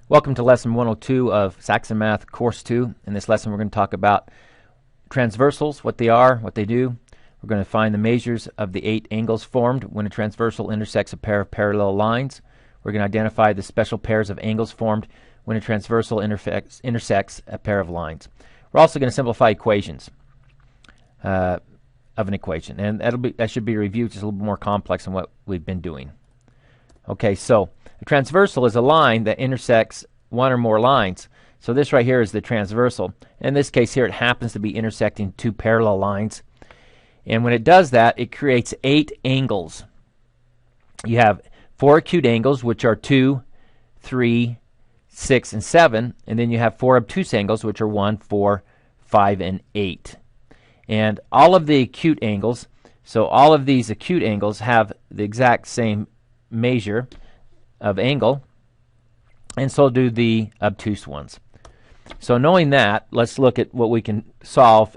Welcome to Lesson 102 of Saxon Math Course 2. In this lesson we're going to talk about transversals, what they are, what they do. We're going to find the measures of the 8 angles formed when a transversal intersects a pair of parallel lines. We're going to identify the special pairs of angles formed when a transversal intersects a pair of lines. We're also going to simplify equations of an equation, and that should be reviewed just a little bit more complex than what we've been doing. Okay, so a transversal is a line that intersects one or more lines. So this right here is the transversal. In this case here, it happens to be intersecting 2 parallel lines. And when it does that, it creates 8 angles. You have 4 acute angles, which are 2, 3, 6, and 7. And then you have 4 obtuse angles, which are 1, 4, 5, and 8. And all of the acute angles, so all of these acute angles have the exact same measure of angle, and so do the obtuse ones. So knowing that, let's look at what we can solve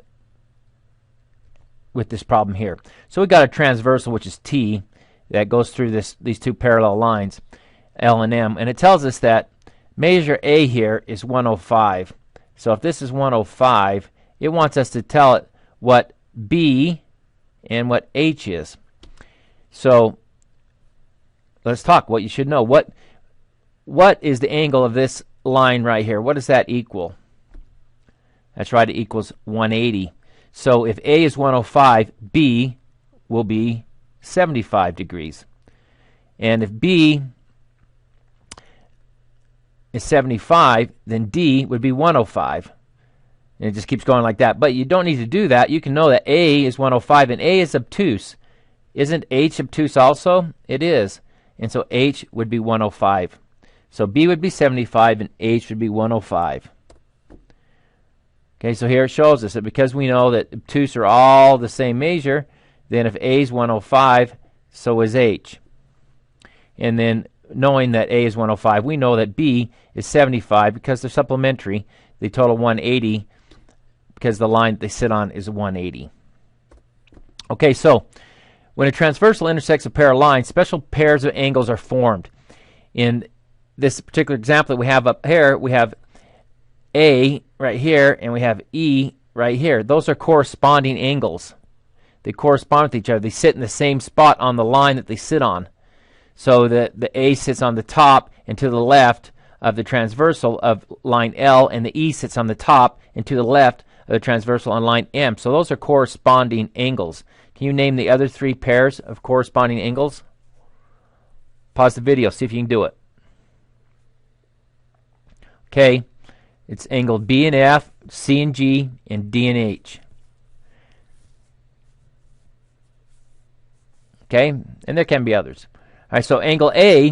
with this problem here. So we've got a transversal, which is T, that goes through these 2 parallel lines, L and M, and it tells us that measure A here is 105. So if this is 105, it wants us to tell it what B and what H is. So let's talk what you should know. What is the angle of this line right here? What does that equal? That's right, it equals 180. So if A is 105, B will be 75 degrees. And if B is 75, then D would be 105. And it just keeps going like that. But you don't need to do that. You can know that A is 105 and A is obtuse. Isn't H obtuse also? It is. And so H would be 105. So B would be 75 and H would be 105. Okay, so here it shows us that because we know that obtuse are all the same measure, then if A is 105, so is H. And then knowing that A is 105, we know that B is 75 because they're supplementary. They total 180 because the line they sit on is 180. Okay, so when a transversal intersects a pair of lines, special pairs of angles are formed. In this particular example that we have up here, we have A right here and we have E right here. Those are corresponding angles. They correspond with each other. They sit in the same spot on the line that they sit on. So the A sits on the top and to the left of the transversal of line L, and the E sits on the top and to the left of the transversal on line M. So those are corresponding angles. Can you name the other 3 pairs of corresponding angles? Pause the video, see if you can do it. Okay, it's angle B and F, C and G, and D and H. Okay, and there can be others. All right, so angle A,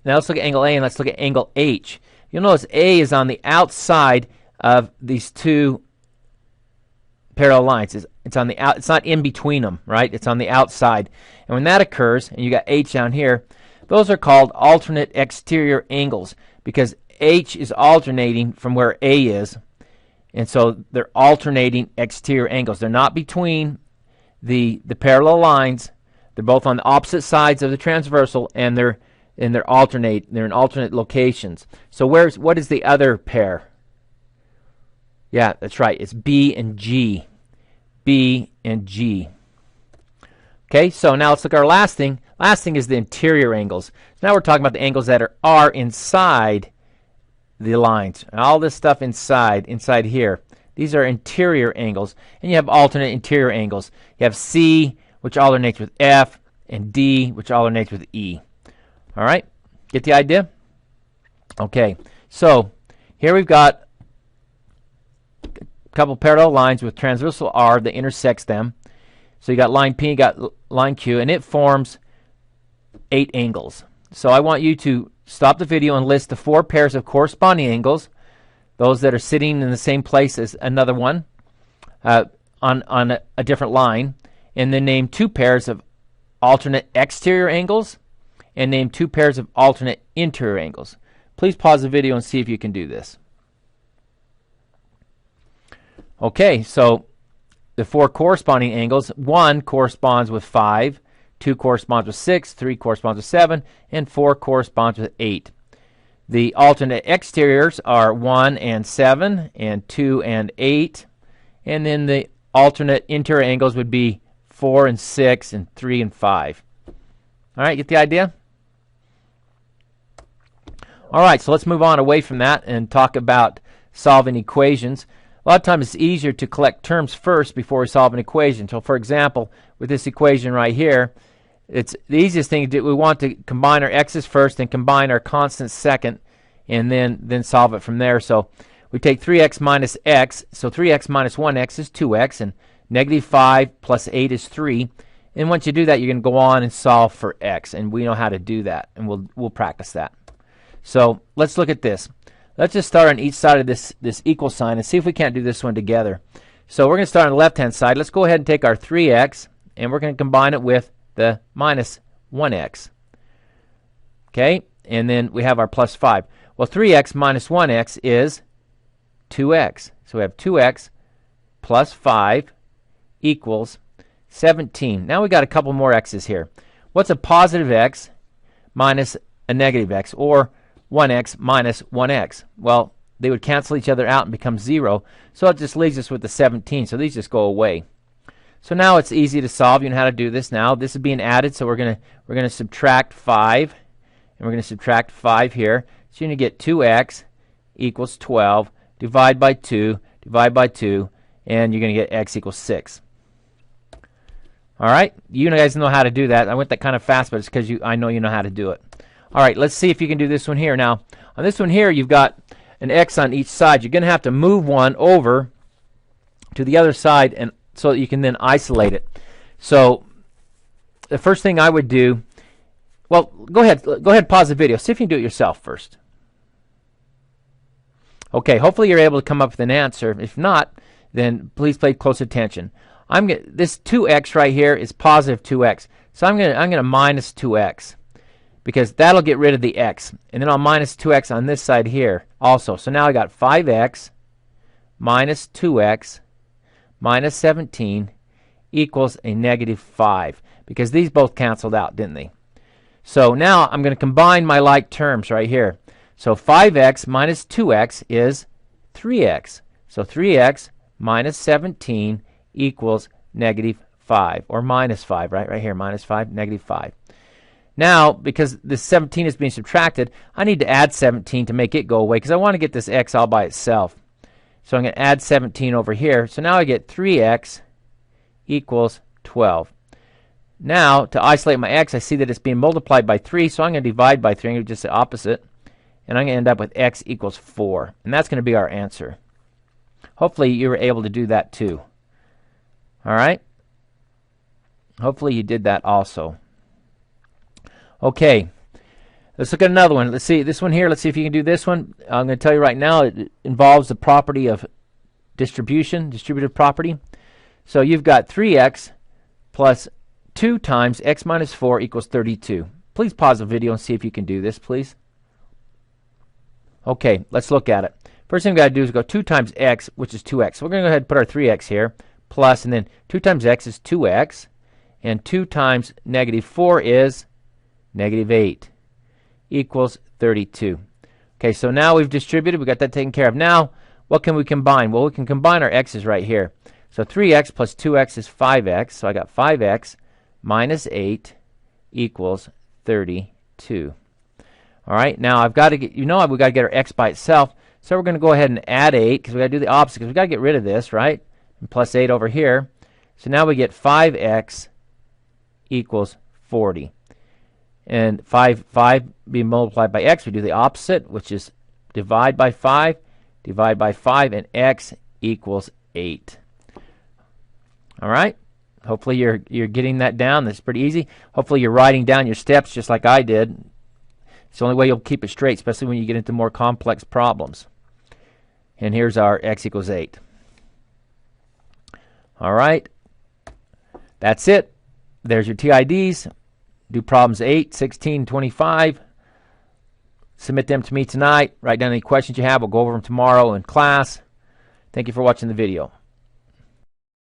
now let's look at angle A and let's look at angle H. You'll notice A is on the outside of these 2 parallel lines. It's on the out. It's not in between them, right? It's on the outside. And when that occurs, and you got H down here, those are called alternate exterior angles because H is alternating from where A is, and so they're alternating exterior angles. They're not between the parallel lines. They're both on the opposite sides of the transversal, and they're in alternate locations. So what is the other pair? Yeah, that's right. It's B and G. B and G. Okay, so now let's look at our last thing. Last thing is the interior angles. So now we're talking about the angles that are inside the lines. And all this stuff inside here. These are interior angles. And you have alternate interior angles. You have C, which alternates with F, and D, which alternates with E. All right, get the idea? Okay, so here we've got couple parallel lines with transversal R that intersects them. So you got line P, you got line Q, and it forms 8 angles. So I want you to stop the video and list the 4 pairs of corresponding angles, those that are sitting in the same place as another one on a different line, and then name 2 pairs of alternate exterior angles and name 2 pairs of alternate interior angles. Please pause the video and see if you can do this. Okay, so the 4 corresponding angles, 1 corresponds with 5, 2 corresponds with 6, 3 corresponds with 7, and 4 corresponds with 8. The alternate exteriors are 1 and 7 and 2 and 8. And then the alternate interior angles would be 4 and 6 and 3 and 5. All right, get the idea? All right, so let's move on away from that and talk about solving equations. A lot of times it's easier to collect terms first before we solve an equation. So for example, with this equation right here, it's the easiest thing to do. We want to combine our x's first and combine our constants second, and then solve it from there. So we take 3x minus x, so 3x minus 1x is 2x, and negative 5 plus 8 is 3. And once you do that, you're going to go on and solve for x, and we know how to do that, and we'll practice that. So let's look at this. Let's just start on each side of this equal sign and see if we can't do this one together. So we're going to start on the left-hand side. Let's go ahead and take our 3x, and we're going to combine it with the minus 1x. Okay, and then we have our plus 5. Well, 3x minus 1x is 2x. So we have 2x plus 5 equals 17. Now we got a couple more x's here. What's a positive x minus a negative x, or 1x minus 1x? Well, they would cancel each other out and become 0. So it just leaves us with the 17. So these just go away. So now it's easy to solve. You know how to do this now. This is being added, so we're gonna subtract 5, and we're gonna subtract 5 here. So you're gonna get 2x equals 12. Divide by 2, divide by 2, and you're gonna get x equals 6. All right, you guys know how to do that. I went that kind of fast, but it's because I know you know how to do it. All right, let's see if you can do this one here. Now, on this one here, you've got an x on each side. You're going to have to move one over to the other side, and so that you can then isolate it. So the first thing I would do, well, go ahead, pause the video. See if you can do it yourself first. Okay, hopefully you're able to come up with an answer. If not, then please pay close attention. This 2x right here is positive 2x. So I'm gonna minus 2x, because that'll get rid of the x. And then I'll minus 2x on this side here also. So now I got 5x minus 2x minus 17 equals a negative 5, because these both canceled out, didn't they? So now I'm going to combine my like terms right here. So 5x minus 2x is 3x. So 3x minus 17 equals negative 5, or minus 5, right here, minus 5, negative 5. Now, because this 17 is being subtracted, I need to add 17 to make it go away, because I want to get this x all by itself. So I'm going to add 17 over here. So now I get 3x equals 12. Now, to isolate my x, I see that it's being multiplied by 3, so I'm going to divide by 3. I'm going to do just the opposite. And I'm going to end up with x equals 4. And that's going to be our answer. Hopefully you were able to do that too. All right? Hopefully you did that also. Okay, let's look at another one. Let's see this one here. Let's see if you can do this one. I'm going to tell you right now, it involves the property of distributive property. So you've got 3x plus 2 times x minus 4 equals 32. Please pause the video and see if you can do this, please. Okay, let's look at it. First thing we've got to do is go 2 times x, which is 2x. So we're going to go ahead and put our 3x here, plus, and then 2 times x is 2x, and 2 times negative 4 is negative 8 equals 32. Okay, so now we've distributed. We got that taken care of. Now, what can we combine? Well, we can combine our x's right here. So 3x plus 2x is 5x. So I got 5x minus 8 equals 32. All right, now I've got to get, we've got to get our x by itself. So we're going to go ahead and add 8, because we've got to do the opposite, because we've got to get rid of this, right? And plus 8 over here. So now we get 5x equals 40. And 5 being multiplied by x, we do the opposite, which is divide by 5, and x equals 8. All right? Hopefully you're getting that down. That's pretty easy. Hopefully you're writing down your steps just like I did. It's the only way you'll keep it straight, especially when you get into more complex problems. And here's our x equals 8. All right. That's it. There's your TIDs. Do problems 8, 16, 25. Submit them to me tonight. Write down any questions you have. We'll go over them tomorrow in class. Thank you for watching the video.